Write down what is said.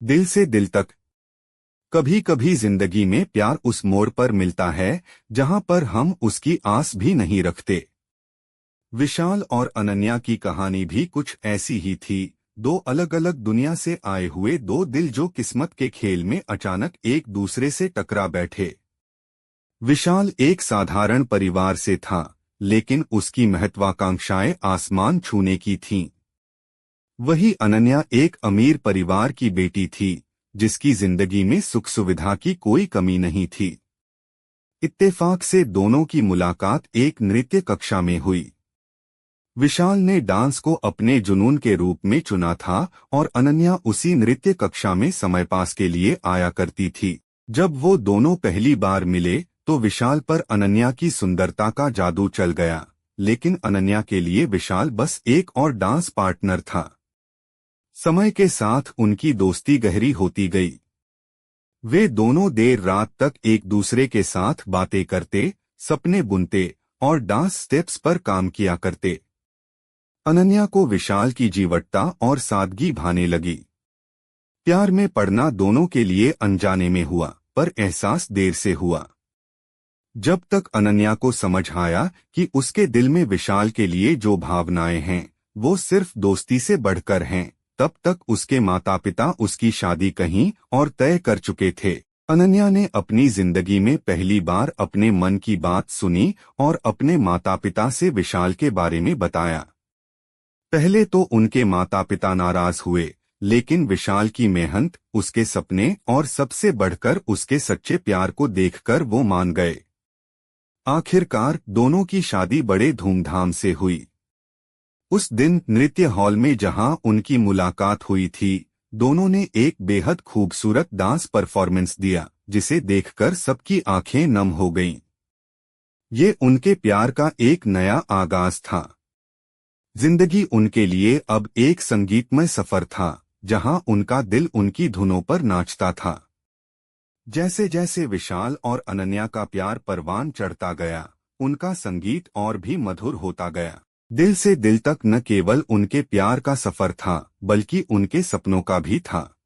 दिल से दिल तक। कभी कभी जिंदगी में प्यार उस मोड़ पर मिलता है जहां पर हम उसकी आस भी नहीं रखते। विशाल और अनन्या की कहानी भी कुछ ऐसी ही थी। दो अलग अलग दुनिया से आए हुए दो दिल जो किस्मत के खेल में अचानक एक दूसरे से टकरा बैठे। विशाल एक साधारण परिवार से था, लेकिन उसकी महत्वाकांक्षाएं आसमान छूने की थीं। वही अनन्या एक अमीर परिवार की बेटी थी, जिसकी जिंदगी में सुख सुविधा की कोई कमी नहीं थी। इत्तेफाक से दोनों की मुलाकात एक नृत्य कक्षा में हुई। विशाल ने डांस को अपने जुनून के रूप में चुना था और अनन्या उसी नृत्य कक्षा में समय पास के लिए आया करती थी। जब वो दोनों पहली बार मिले तो विशाल पर अनन्या की सुंदरता का जादू चल गया, लेकिन अनन्या के लिए विशाल बस एक और डांस पार्टनर था। समय के साथ उनकी दोस्ती गहरी होती गई। वे दोनों देर रात तक एक दूसरे के साथ बातें करते, सपने बुनते और डांस स्टेप्स पर काम किया करते। अनन्या को विशाल की जीवटता और सादगी भाने लगी। प्यार में पड़ना दोनों के लिए अनजाने में हुआ, पर एहसास देर से हुआ। जब तक अनन्या को समझ आया कि उसके दिल में विशाल के लिए जो भावनाएं हैं वो सिर्फ दोस्ती से बढ़कर हैं, तब तक उसके माता पिता उसकी शादी कहीं और तय कर चुके थे। अनन्या ने अपनी जिंदगी में पहली बार अपने मन की बात सुनी और अपने माता पिता से विशाल के बारे में बताया। पहले तो उनके माता पिता नाराज हुए, लेकिन विशाल की मेहनत, उसके सपने और सबसे बढ़कर उसके सच्चे प्यार को देखकर वो मान गए। आखिरकार दोनों की शादी बड़े धूमधाम से हुई। उस दिन नृत्य हॉल में जहां उनकी मुलाकात हुई थी, दोनों ने एक बेहद खूबसूरत डांस परफॉर्मेंस दिया, जिसे देखकर सबकी आंखें नम हो गईं। ये उनके प्यार का एक नया आगाज था। जिंदगी उनके लिए अब एक संगीतमय सफर था, जहां उनका दिल उनकी धुनों पर नाचता था। जैसे जैसे विशाल और अनन्या का प्यार परवान चढ़ता गया, उनका संगीत और भी मधुर होता गया। दिल से दिल तक न केवल उनके प्यार का सफर था, बल्कि उनके सपनों का भी था।